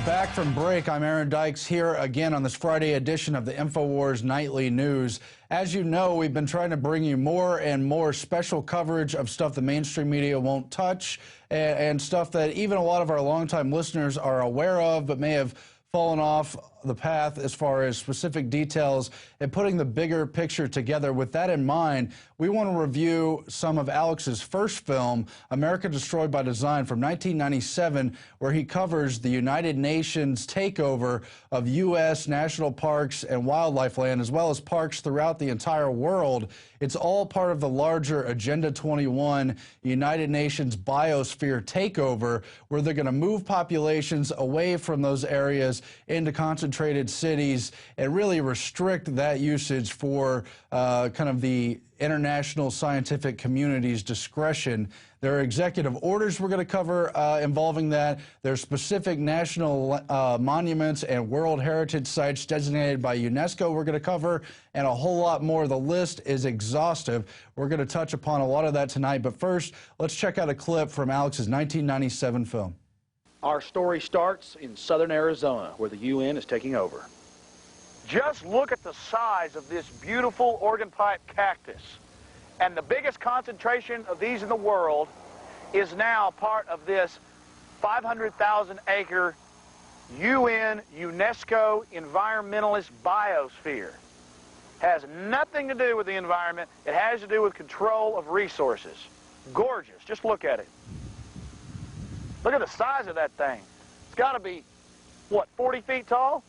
Back from break, I'm Aaron Dykes here again on this Friday edition of the InfoWars Nightly News. As you know, we've been trying to bring you more and more special coverage of stuff the mainstream media won't touch and stuff that even a lot of our longtime listeners are aware of but may have fallen off the path as far as specific details and putting the bigger picture together. With that in mind, we want to review some of Alex's first film, America Destroyed by Design, from 1997, where he covers the United Nations takeover of U.S. national parks and wildlife land, as well as parks throughout the entire world. It's all part of the larger Agenda 21 United Nations Biosphere takeover, where they're going to move populations away from those areas into concentrated cities and really restrict that usage for kind of the international scientific community's discretion. There are executive orders we're going to cover involving that. There's specific national monuments and World Heritage sites designated by UNESCO we're going to cover, and a whole lot more. The list is exhaustive. We're going to touch upon a lot of that tonight, but first, let's check out a clip from Alex's 1997 film. Our story starts in southern Arizona, where the UN is taking over. Just look at the size of this beautiful organ pipe cactus. And the biggest concentration of these in the world is now part of this 500,000 acre UN UNESCO environmentalist biosphere. Has nothing to do with the environment. It has to do with control of resources. Gorgeous. Just look at it. Look at the size of that thing. It's got to be, what, 40 feet tall?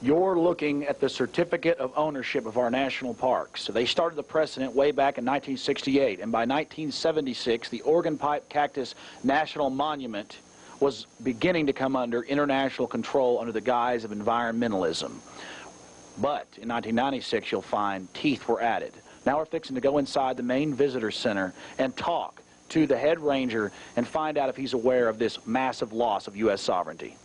You're looking at the certificate of ownership of our national parks. So they started the precedent way back in 1968, and by 1976, the Organ Pipe Cactus National Monument was beginning to come under international control under the guise of environmentalism. But in 1996, you'll find teeth were added. Now we're fixing to go inside the main visitor center and talk to the head ranger and find out if he's aware of this massive loss of U.S. sovereignty.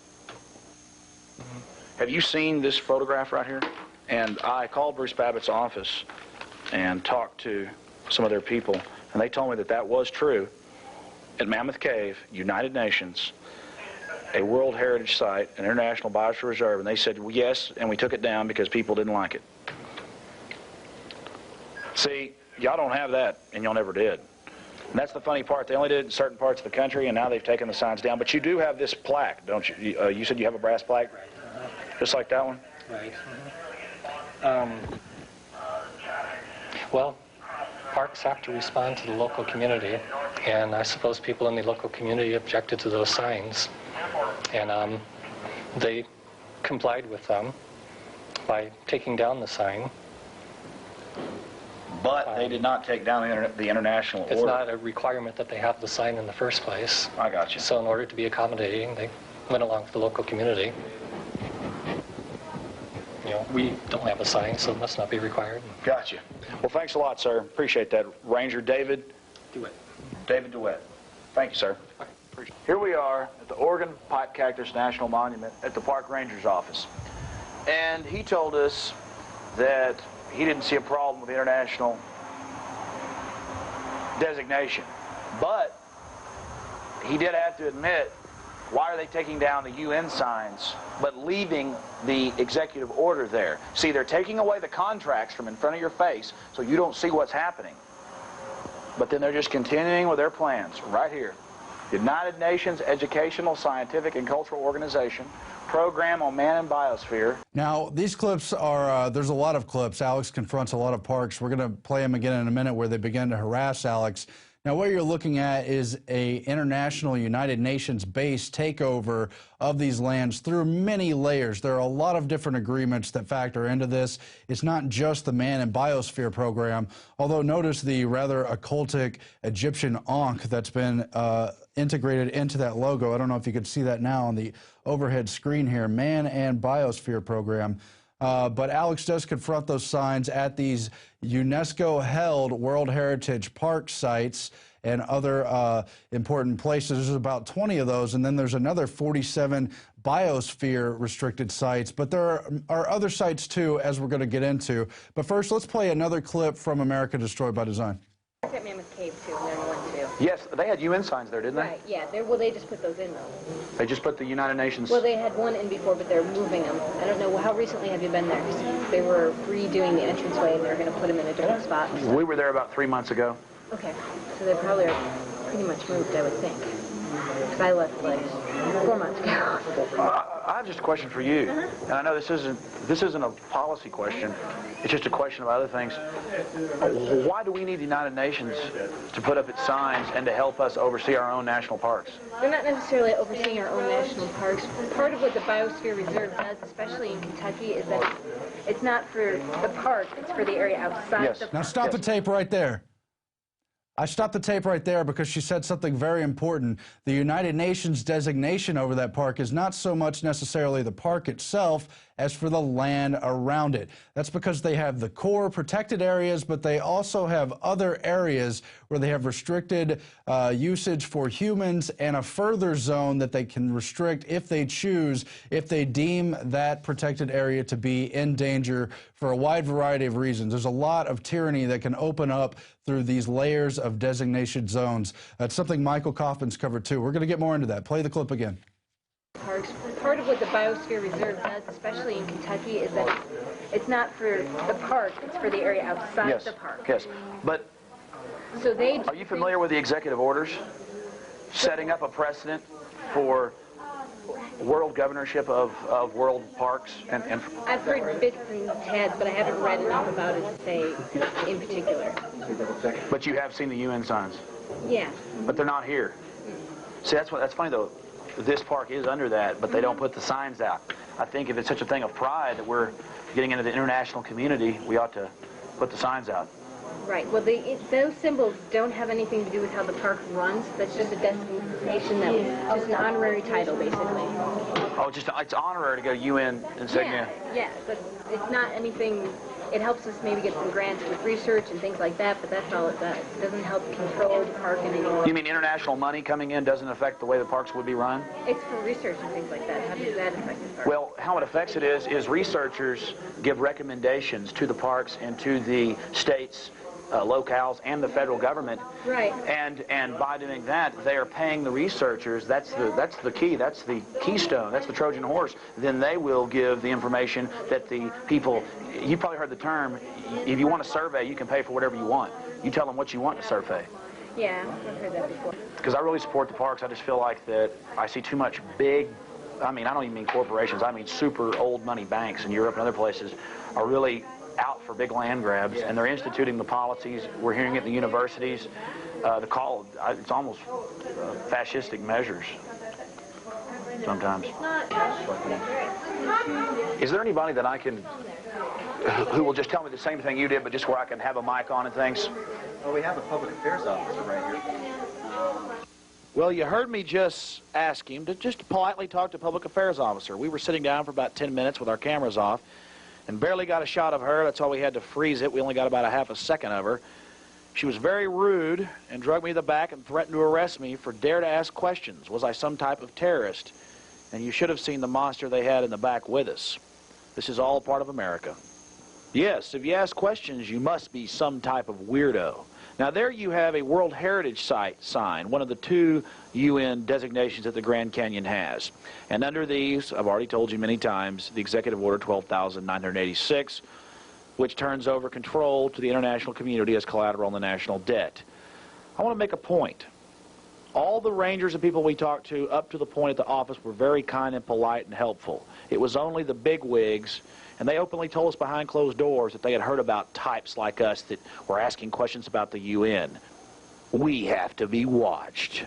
Have you seen this photograph right here? And I called Bruce Babbitt's office and talked to some of their people, and they told me that that was true. At Mammoth Cave, United Nations, a World Heritage Site, an International Biosphere Reserve, and they said, well, yes, and we took it down because people didn't like it. See, y'all don't have that, and y'all never did. And that's the funny part. They only did it in certain parts of the country, and now they've taken the signs down. But you do have this plaque, don't you? You said you have a brass plaque? Right. Just like that one? Right. Well, parks have to respond to the local community, and I suppose people in the local community objected to those signs, and they complied with them by taking down the sign. But they did not take down the international order. It's not a requirement that they have the sign in the first place. I got you. So in order to be accommodating, they went along with the local community. You know, we don't have a sign, so it must not be required. Gotcha. Well, thanks a lot, sir. Appreciate that. Ranger David DeWitt. David DeWitt. Thank you, sir. Here we are at the Organ Pipe Cactus National Monument at the Park Ranger's office. And he told us that he didn't see a problem with the international designation. But he did have to admit, why are they taking down the UN signs but leaving the executive order there? See, they're taking away the contracts from in front of your face so you don't see what's happening. But then they're just continuing with their plans right here. United Nations Educational, Scientific, and Cultural Organization, Program on Man and Biosphere. Now, these clips are, there's a lot of clips. Alex confronts a lot of parks. We're going to play them again in a minute where they begin to harass Alex. Now, what you're looking at is a international United Nations-based takeover of these lands through many layers. There are a lot of different agreements that factor into this. It's not just the Man and Biosphere program, although notice the rather occultic Egyptian Ankh that's been integrated into that logo. I don't know if you can see that now on the overhead screen here, Man and Biosphere program. But Alex does confront those signs at these UNESCO-held World Heritage Park sites and other important places. There's about 20 of those, and then there's another 47 biosphere restricted sites. But there are other sites, too, as we're going to get into. But first, let's play another clip from America Destroyed by Design. At Mammoth Cave, too, and then one, too. Yes, they had UN signs there, didn't they? Right, yeah. Well, they just put those in, though. They just put the United Nations... Well, they had one in before, but they're moving them. I don't know, how recently have you been there? 'Cause they were redoing the entranceway, and they're going to put them in a different spot. We were there about 3 months ago. Okay, so they probably are pretty much moved, I would think. Because I left, like, 4 months ago. I have just a question for you. And I know this isn't a policy question. It's just a question of other things. Why do we need the United Nations to put up its signs and to help us oversee our own national parks? They're not necessarily overseeing our own national parks. Part of what the Biosphere Reserve does, especially in Kentucky, is that it's not for the park, it's for the area outside the park. Now stop the tape right there. I stopped the tape right there because she said something very important. The United Nations designation over that park is not so much necessarily the park itself as for the land around it. That's because they have the core protected areas, but they also have other areas where they have restricted usage for humans and a further zone that they can restrict if they choose, if they deem that protected area to be in danger for a wide variety of reasons. There's a lot of tyranny that can open up through these layers of designation zones. That's something Michael Kaufman's covered too. We're going to get more into that. Play the clip again. Parks. Part of what the Biosphere Reserve does, especially in Kentucky, is that it's not for the park, it's for the area outside the park. Yes, but so are you familiar with the executive orders setting up a precedent for world governorship of world parks? And I've heard bits and tabs, but I haven't read enough about it to say in particular. But you have seen the UN signs? Yeah. But they're not here. See, that's funny though. This park is under that, but they don't put the signs out. I think if it's such a thing of pride that we're getting into the international community, we ought to put the signs out. Right. Well, those symbols don't have anything to do with how the park runs. That's just a designation that was just an honorary title, basically. Oh, it's honorary to go UN insignia. Yeah, but it's not anything. It helps us maybe get some grants with research and things like that, but that's all it does. It doesn't help control the park in any way. You mean international money coming in doesn't affect the way the parks would be run? It's for research and things like that. How does that affect the park? Well, how it affects it is researchers give recommendations to the parks and to the states, locales, and the federal government. Right. And by doing that, they are paying the researchers. That's the key. That's the keystone. That's the Trojan horse. Then they will give the information that the people. You probably heard the term. If you want a survey, you can pay for whatever you want. You tell them what you want in a survey. Yeah, I've heard that before. Because I really support the parks. I just feel like that I see too much big. I mean, I don't even mean corporations. I mean super old money banks in Europe and other places are really out for big land grabs, and they're instituting the policies. We're hearing it in the universities. It's almost fascistic measures sometimes. Is there anybody that I can, who will just tell me the same thing you did, but just where I can have a mic on and things? Well, we have a public affairs officer right here. Well, you heard me just ask him to just politely talk to a public affairs officer. We were sitting down for about 10 minutes with our cameras off and barely got a shot of her. That's why we had to freeze it. We only got about a half a second of her. She was very rude and drug me to the back and threatened to arrest me for dare to ask questions. Was I some type of terrorist? And you should have seen the monster they had in the back with us. This is all part of America. Yes, if you ask questions, you must be some type of weirdo. Now there you have a World Heritage Site sign, one of the 2 UN designations that the Grand Canyon has. And under these, I've already told you many times, the Executive Order 12,986, which turns over control to the international community as collateral on the national debt. I want to make a point. All the rangers and people we talked to up to the point at the office were very kind and polite and helpful. It was only the bigwigs, and they openly told us behind closed doors that they had heard about types like us that were asking questions about the UN. We have to be watched.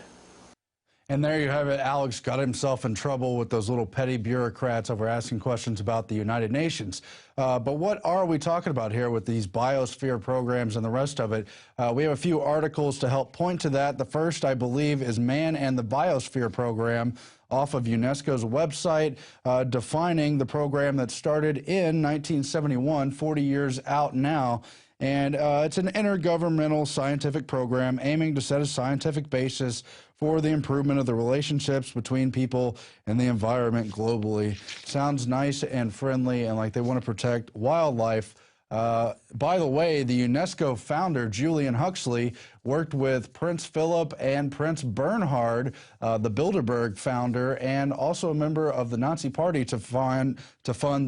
And there you have it. Alex got himself in trouble with those little petty bureaucrats over asking questions about the United Nations. But what are we talking about here with these biosphere programs and the rest of it? We have a few articles to help point to that. The first, I believe, is Man and the Biosphere Program off of UNESCO's website, defining the program that started in 1971, 40 years out now. And it's an intergovernmental scientific program aiming to set a scientific basis for the improvement of the relationships between people and the environment globally. Sounds nice and friendly and like they want to protect wildlife By the way, the UNESCO founder, Julian Huxley, worked with Prince Philip and Prince Bernhard, the Bilderberg founder, and also a member of the Nazi Party to fund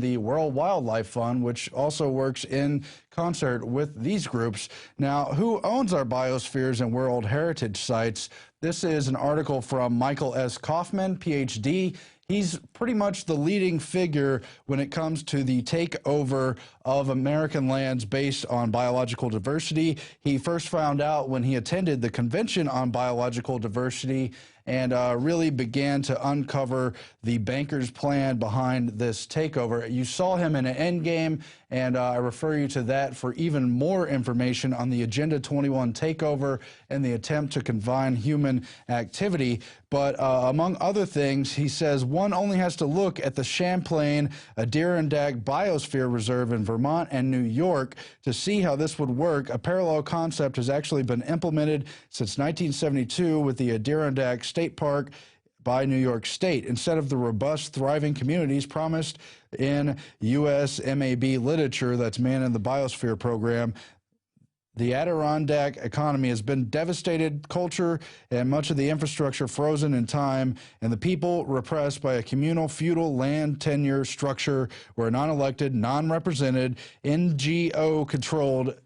the World Wildlife Fund, which also works in concert with these groups. Now, who owns our biospheres and World Heritage sites? This is an article from Michael S. Kaufman, PhD. He's pretty much the leading figure when it comes to the takeover of American lands based on biological diversity. He first found out when he attended the Convention on Biological Diversity and really began to uncover the bankers' plan behind this takeover. You saw him in an Endgame, and I refer you to that for even more information on the Agenda 21 takeover and the attempt to confine human activity. But among other things, he says one only has to look at the Champlain Adirondack Biosphere Reserve in Vermont and New York to see how this would work. A parallel concept has actually been implemented since 1972 with the Adirondack State Park by New York State. Instead of the robust, thriving communities promised in U.S. MAB literature that's man in the biosphere program, the Adirondack economy has been devastated, culture and much of the infrastructure frozen in time, and the people repressed by a communal feudal land tenure structure where a non-elected, non-represented, NGO-controlled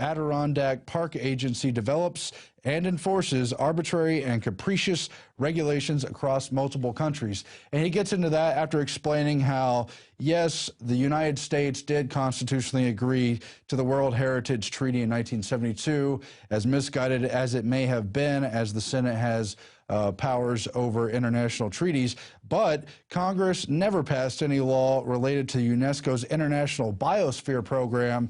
Adirondack Park Agency develops and enforces arbitrary and capricious regulations across multiple countries. And he gets into that after explaining how, yes, the United States did constitutionally agree to the World Heritage Treaty in 1972, as misguided as it may have been, as the Senate has powers over international treaties, but Congress never passed any law related to UNESCO's International Biosphere Program,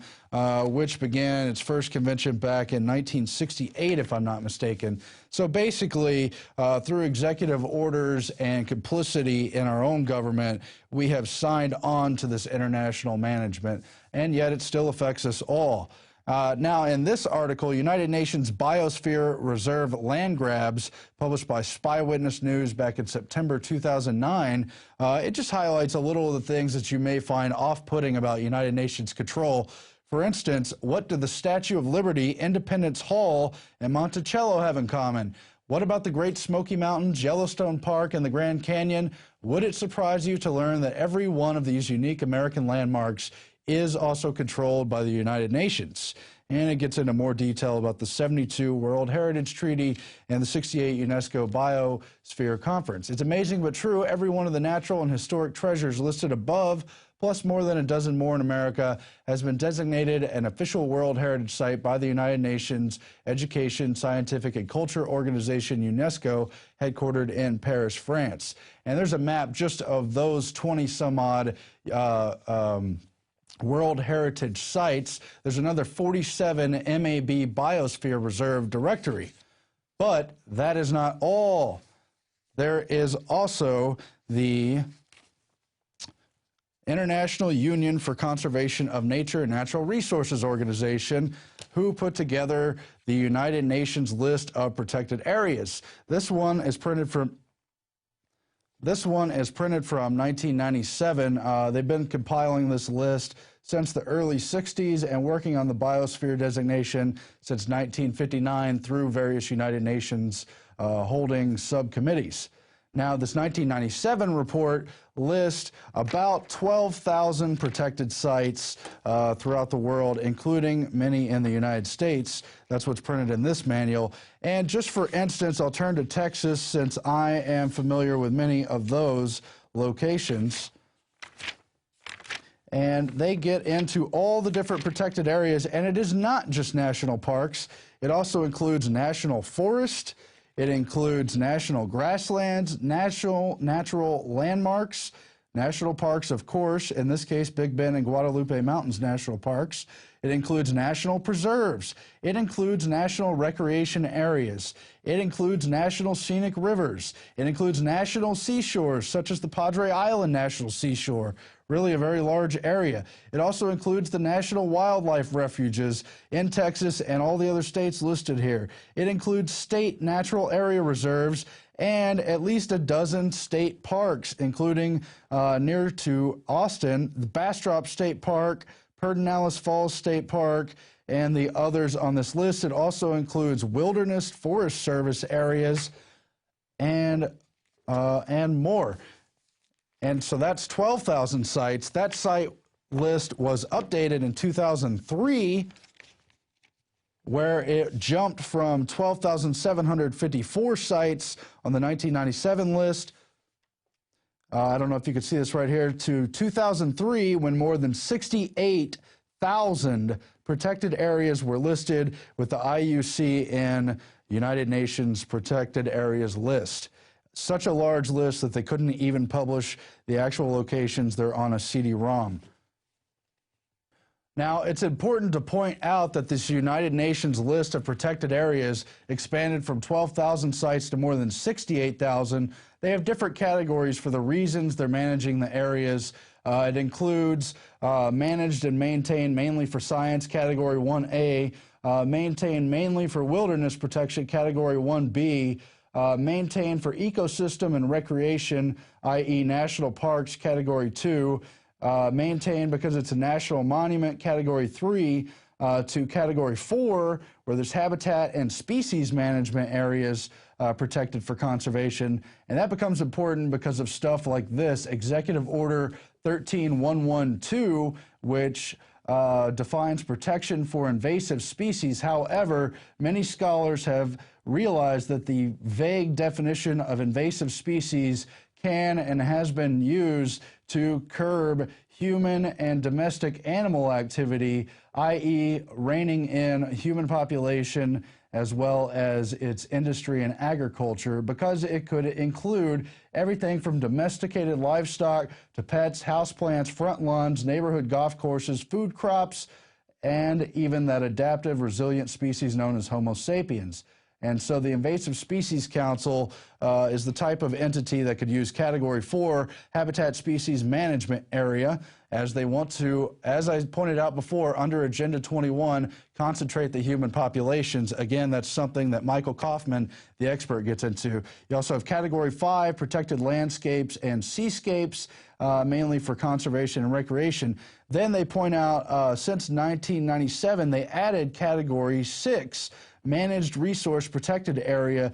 which began its first convention back in 1968, if I'm not mistaken. So basically, through executive orders and complicity in our own government, we have signed on to this international management, and yet it still affects us all. Now, in this article, United Nations Biosphere Reserve Land Grabs, published by Spy Witness News back in September 2009, it just highlights a little of the things that you may find off-putting about United Nations control. For instance, what do the Statue of Liberty, Independence Hall, and Monticello have in common? What about the Great Smoky Mountains, Yellowstone Park, and the Grand Canyon? Would it surprise you to learn that every one of these unique American landmarks is also controlled by the United Nations? And it gets into more detail about the 72 World Heritage Treaty and the 68 UNESCO Biosphere Conference. It's amazing but true. Every one of the natural and historic treasures listed above, plus more than a dozen more in America, has been designated an official World Heritage Site by the United Nations Education, Scientific, and Culture Organization, UNESCO, headquartered in Paris, France. And there's a map just of those 20-some-odd World Heritage Sites. There's another 47 MAB Biosphere Reserve directory. But that is not all. There is also the International Union for Conservation of Nature and Natural Resources Organization, who put together the United Nations list of protected areas. This one is printed from 1997. They've been compiling this list since the early 60s and working on the biosphere designation since 1959 through various United Nations holding subcommittees. Now, this 1997 report lists about 12,000 protected sites throughout the world, including many in the United States. That's what's printed in this manual. And just for instance, I'll turn to Texas since I am familiar with many of those locations. And they get into all the different protected areas, and it is not just national parks. It also includes national forest. It includes national grasslands, natural landmarks, national parks, of course, in this case, Big Bend and Guadalupe Mountains National Parks. It includes national preserves. It includes national recreation areas. It includes national scenic rivers. It includes national seashores, such as the Padre Island National Seashore, really a very large area. It also includes the national wildlife refuges in Texas and all the other states listed here. It includes state natural area reserves and at least a dozen state parks, including near to Austin, the Bastrop State Park, Pedernales Falls State Park, and the others on this list. It also includes Wilderness Forest Service areas and more. And so that's 12,000 sites. That site list was updated in 2003, where it jumped from 12,754 sites on the 1997 list. I don't know if you could see this right here, to 2003, when more than 68,000 protected areas were listed with the IUCN and United Nations Protected Areas list. Such a large list that they couldn't even publish the actual locations. They're on a CD-ROM. Now, it's important to point out that this United Nations list of protected areas expanded from 12,000 sites to more than 68,000. They have different categories for the reasons they're managing the areas. It includes managed and maintained mainly for science, Category 1A, maintained mainly for wilderness protection, Category 1B, maintained for ecosystem and recreation, i.e. national parks, Category 2, maintained because it's a national monument, Category 3, to Category 4, where there's habitat and species management areas protected for conservation. And that becomes important because of stuff like this, Executive Order 13112, which defines protection for invasive species. However, many scholars have realized that the vague definition of invasive species can and has been used to curb human and domestic animal activity, i.e. reining in human population as well as its industry and agriculture, because it could include everything from domesticated livestock to pets, houseplants, front lawns, neighborhood golf courses, food crops, and even that adaptive, resilient species known as Homo sapiens. And so the Invasive Species Council is the type of entity that could use Category 4 habitat species management area, as they want to, as I pointed out before, under Agenda 21, concentrate the human populations. Again, that's something that Michael Kaufman, the expert, gets into. You also have Category 5, protected landscapes and seascapes, mainly for conservation and recreation. Then they point out, since 1997, they added Category 6, managed resource protected area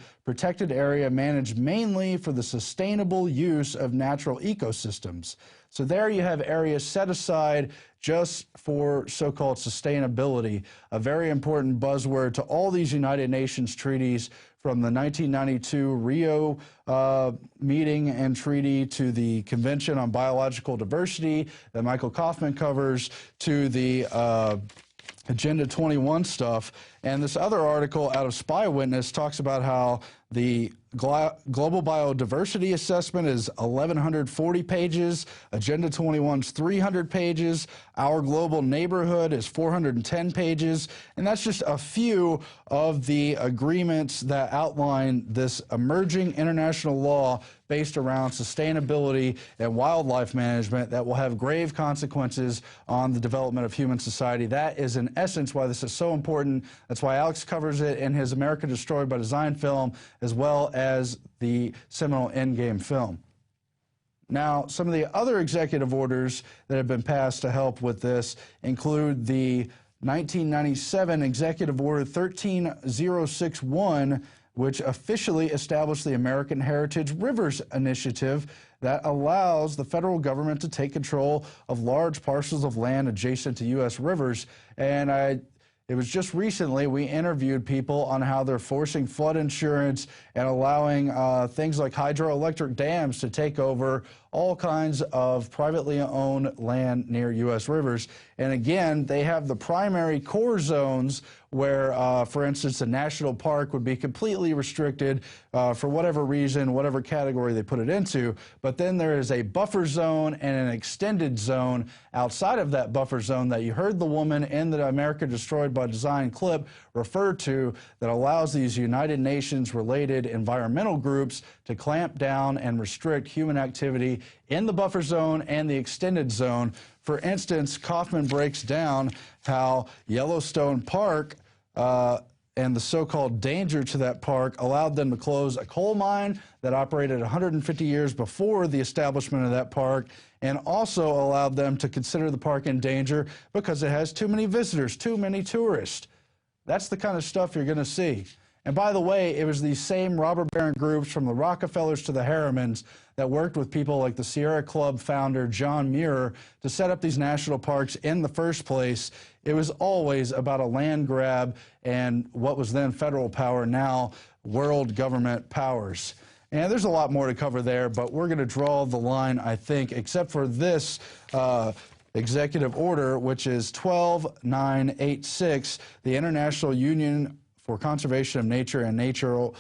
managed mainly for the sustainable use of natural ecosystems. So there you have areas set aside just for so-called sustainability, a very important buzzword to all these United Nations treaties, from the 1992 Rio meeting and treaty to the Convention on Biological Diversity that Michael Kaufman covers, to the Agenda 21 stuff. And this other article out of Spy Witness talks about how the Global Biodiversity Assessment is 1,140 pages, Agenda 21's 300 pages, Our Global Neighborhood is 410 pages, and that's just a few of the agreements that outline this emerging international law based around sustainability and wildlife management that will have grave consequences on the development of human society. That is, in essence, why this is so important. That's why Alex covers it in his America Destroyed by Design film, as well as the seminal Endgame film. Now, some of the other executive orders that have been passed to help with this include the 1997 Executive Order 13061, which officially established the American Heritage Rivers Initiative that allows the federal government to take control of large parcels of land adjacent to U.S. rivers. And it was just recently we interviewed people on how they're forcing flood insurance and allowing things like hydroelectric dams to take over all kinds of privately owned land near U.S. rivers. And again, they have the primary core zones where, for instance, a national park would be completely restricted for whatever reason, whatever category they put it into. But then there is a buffer zone and an extended zone outside of that buffer zone that you heard the woman in the America Destroyed by Design clip refer to, that allows these United Nations related environmental groups to clamp down and restrict human activity in the buffer zone and the extended zone. For instance, Kaufman breaks down how Yellowstone Park and the so-called danger to that park allowed them to close a coal mine that operated 150 years before the establishment of that park, and also allowed them to consider the park in danger because it has too many visitors, too many tourists. That's the kind of stuff you're going to see. And by the way, it was these same robber baron groups, from the Rockefellers to the Harrimans, that worked with people like the Sierra Club founder John Muir to set up these national parks in the first place. It was always about a land grab and what was then federal power, now world government powers. And there's a lot more to cover there, but we're going to draw the line, I think, except for this executive order, which is 12986, the International Union for Conservation of Nature and Natural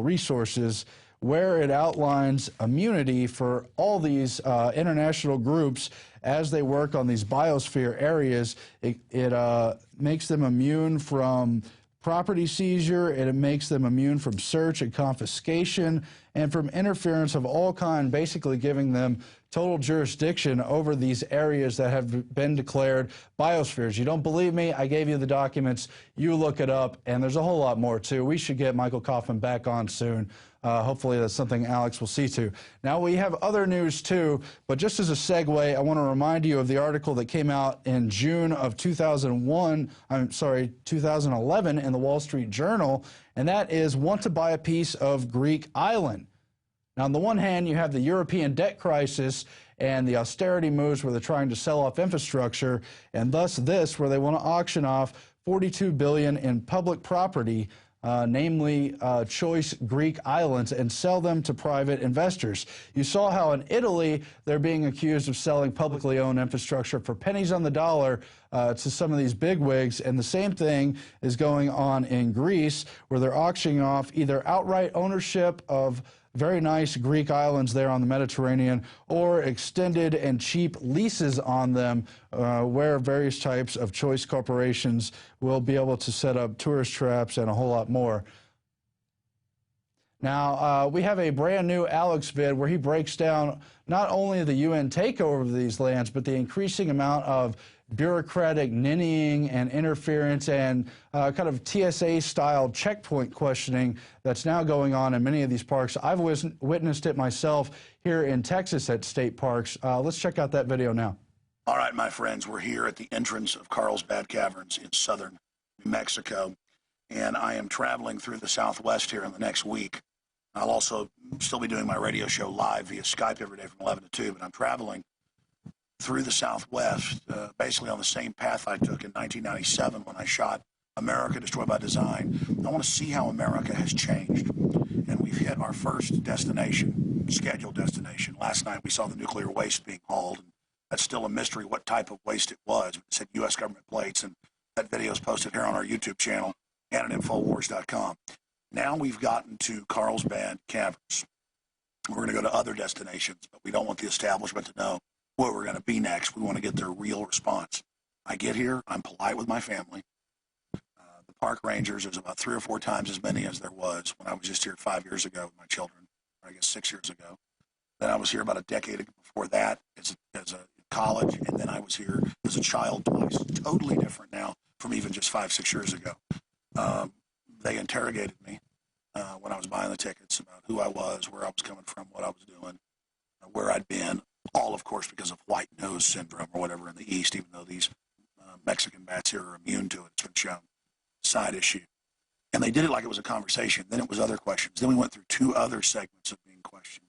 Resources, where it outlines immunity for all these international groups as they work on these biosphere areas. It makes them immune from property seizure, and it makes them immune from search and confiscation and from interference of all kind, basically giving them total jurisdiction over these areas that have been declared biospheres. You don't believe me? I gave you the documents. You look it up, and there's a whole lot more, too. We should get Michael Kaufman back on soon. Hopefully that's something Alex will see to. Now, we have other news, too, but just as a segue, I want to remind you of the article that came out in June of 2011 in the Wall Street Journal, and that is "Want to Buy a Piece of Greek Island." Now, on the one hand, you have the European debt crisis and the austerity moves where they're trying to sell off infrastructure, and thus this, where they want to auction off $42 billion in public property, namely choice Greek islands, and sell them to private investors. You saw how in Italy they're being accused of selling publicly owned infrastructure for pennies on the dollar to some of these bigwigs, and the same thing is going on in Greece, where they're auctioning off either outright ownership of very nice Greek islands there on the Mediterranean, or extended and cheap leases on them, where various types of choice corporations will be able to set up tourist traps and a whole lot more. Now, we have a brand new Alex vid where he breaks down not only the UN takeover of these lands, but the increasing amount of bureaucratic ninnying and interference and kind of TSA-style checkpoint questioning that's now going on in many of these parks. I've witnessed it myself here in Texas at state parks. Let's check out that video now. All right, my friends, we're here at the entrance of Carlsbad Caverns in southern New Mexico, and I am traveling through the Southwest here in the next week. I'll also still be doing my radio show live via Skype every day from 11 to 2, but I'm traveling through the Southwest, basically on the same path I took in 1997 when I shot America Destroyed by Design. I want to see how America has changed, and we've hit our first destination, scheduled destination. Last night we saw the nuclear waste being hauled, and that's still a mystery what type of waste it was. It said U.S. government plates, and that video is posted here on our YouTube channel and at Infowars.com. Now we've gotten to Carlsbad Caverns. We're going to go to other destinations, but we don't want the establishment to know where we're going to be next. We want to get their real response. I get here, I'm polite with my family. The park rangers, there's about 3 or 4 times as many as there was when I was just here 5 years ago with my children, or I guess 6 years ago. Then I was here about a decade before that as a college, and then I was here as a child twice. Totally different now from even just 5, 6 years ago. They interrogated me when I was buying the tickets about who I was, where I was coming from, what I was doing, where I'd been. All, of course, because of white nose syndrome or whatever in the East, even though these Mexican bats here are immune to it. It's been shown. Side issue. And they did it like it was a conversation. Then it was other questions. Then we went through 2 other segments of being questioned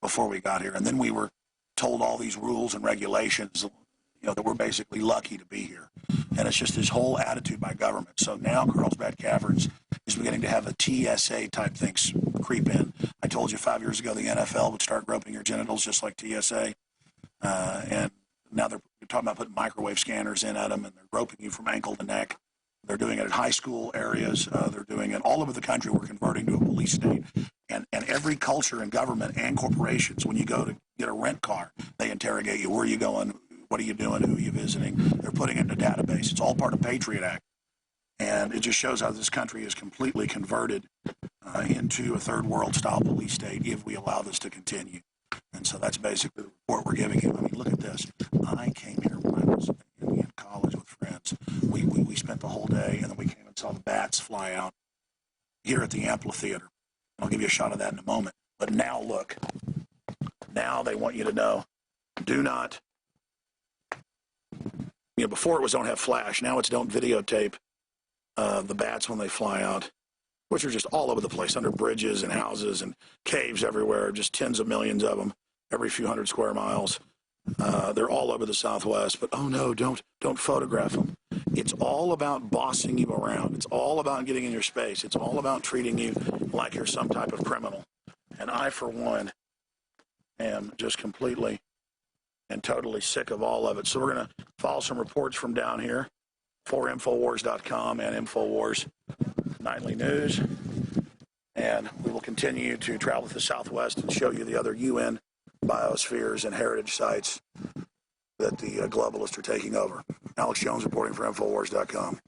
before we got here. And then we were told all these rules and regulations, you know, that we're basically lucky to be here. And it's just this whole attitude by government. So now Carlsbad Caverns is beginning to have a TSA type things creep in. I told you 5 years ago the NFL would start groping your genitals just like TSA. And now they're talking about putting microwave scanners in at them, and they're groping you from ankle to neck. They're doing it at high school areas. They're doing it all over the country. We're converting to a police state. And every culture and government and corporations, when you go to get a rent car, they interrogate you. Where are you going? What are you doing? Who are you visiting? They're putting it in a database. It's all part of Patriot Act. And it just shows how this country is completely converted into a third world style police state if we allow this to continue. And so that's basically the report we're giving you. I mean, look at this. I came here when I was in college with friends. We spent the whole day, and then we came in and saw the bats fly out here at the amphitheater. I'll give you a shot of that in a moment. But now look. Now they want you to know, do not, before it was don't have flash. Now it's don't videotape the bats when they fly out, which are just all over the place, under bridges and houses and caves everywhere, just tens of millions of them every few hundred square miles. They're all over the Southwest, but oh no, don't photograph them. It's all about bossing you around. It's all about getting in your space. It's all about treating you like you're some type of criminal. And I, for one, am just completely and totally sick of all of it. So we're going to follow some reports from down here for Infowars.com and Infowars Nightly News. And we will continue to travel to the Southwest and show you the other UN biospheres and heritage sites that the globalists are taking over. Alex Jones reporting for Infowars.com.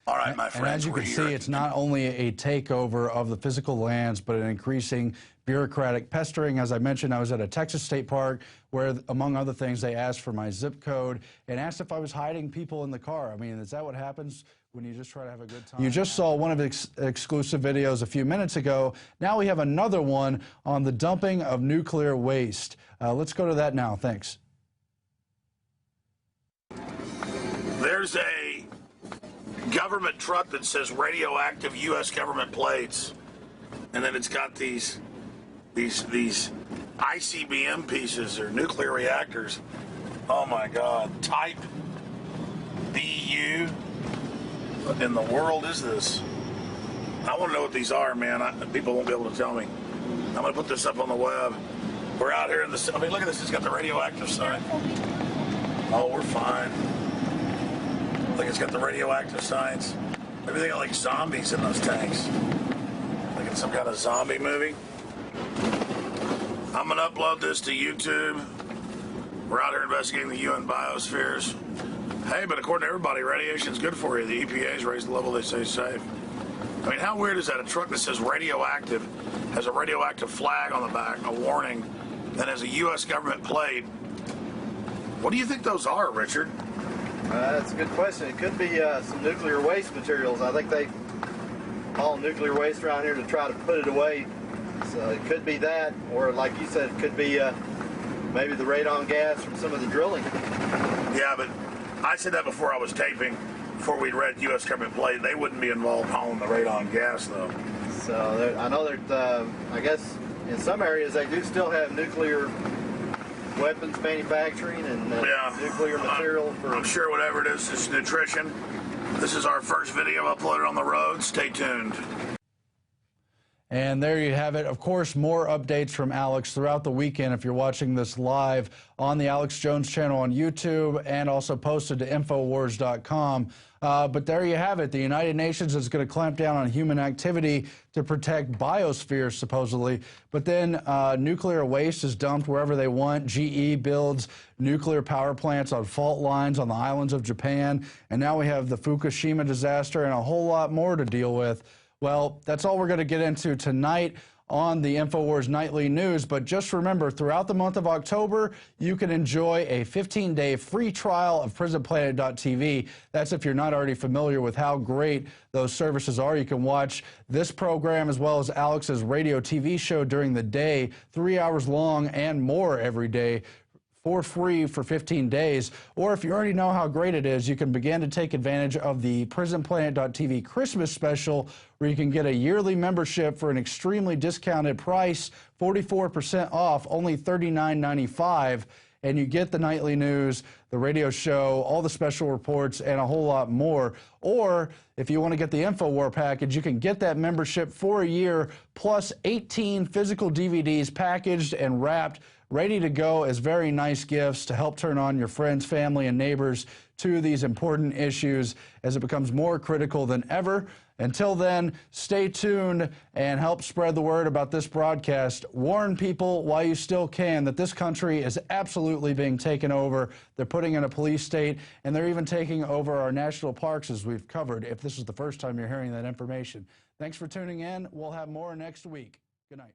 All right, my friends. And as you can see, it's not only a takeover of the physical lands, but an increasing bureaucratic pestering. As I mentioned, I was at a Texas state park where, among other things, they asked for my zip code and asked if I was hiding people in the car. I mean, is that what happens when you just try to have a good time? You just saw one of the exclusive videos a few minutes ago. Now we have another one on the dumping of nuclear waste. Let's go to that now. Thanks. There's a government truck that says radioactive U.S. government plates, and then it's got these ICBM pieces or nuclear reactors. Oh my God! Type BU. What in the world is this? I want to know what these are, man. People won't be able to tell me. I'm going to put this up on the web. We're out here in the. I mean, look at this. It's got the radioactive sign. Oh, we're fine. Look, it's got the radioactive signs. Maybe they got like zombies in those tanks. Like it's some kind of zombie movie. I'm going to upload this to YouTube. We're out here investigating the UN biospheres. Hey, but according to everybody, radiation's good for you. The EPA's raised the level they say is safe. I mean, how weird is that? A truck that says radioactive has a radioactive flag on the back, a warning, that has a U.S. government plate. What do you think those are, Richard? That's a good question. It could be some nuclear waste materials. I think they haul nuclear waste around here to try to put it away. So it could be that, or like you said, it could be maybe the radon gas from some of the drilling. Yeah, but I said that before I was taping, before we'd read U.S. government plate. They wouldn't be involved hauling the radon gas, though. So I know that, I guess, in some areas they do still have nuclear weapons manufacturing and nuclear material for... I'm sure whatever it is nutrition. This is our first video uploaded on the road. Stay tuned. And there you have it. Of course, more updates from Alex throughout the weekend if you're watching this live on the Alex Jones channel on YouTube and also posted to Infowars.com. But there you have it. The United Nations is going to clamp down on human activity to protect biospheres, supposedly. But then nuclear waste is dumped wherever they want. GE builds nuclear power plants on fault lines on the islands of Japan. And now we have the Fukushima disaster and a whole lot more to deal with. Well, that's all we're going to get into tonight on the Infowars Nightly News. But just remember, throughout the month of October, you can enjoy a 15-day free trial of PrisonPlanet.tv. That's if you're not already familiar with how great those services are. You can watch this program as well as Alex's radio TV show during the day, 3 hours long and more every day, for free for 15 days. Or if you already know how great it is, you can begin to take advantage of the PrisonPlanet.tv Christmas special, where you can get a yearly membership for an extremely discounted price, 44% off, only $39.95. And you get the nightly news, the radio show, all the special reports, and a whole lot more. Or if you want to get the InfoWar package, you can get that membership for a year, plus 18 physical DVDs packaged and wrapped, ready to go as very nice gifts to help turn on your friends, family, and neighbors to these important issues as it becomes more critical than ever. Until then, stay tuned and help spread the word about this broadcast. Warn people while you still can that this country is absolutely being taken over. They're putting in a police state, and they're even taking over our national parks, as we've covered, if this is the first time you're hearing that information. Thanks for tuning in. We'll have more next week. Good night.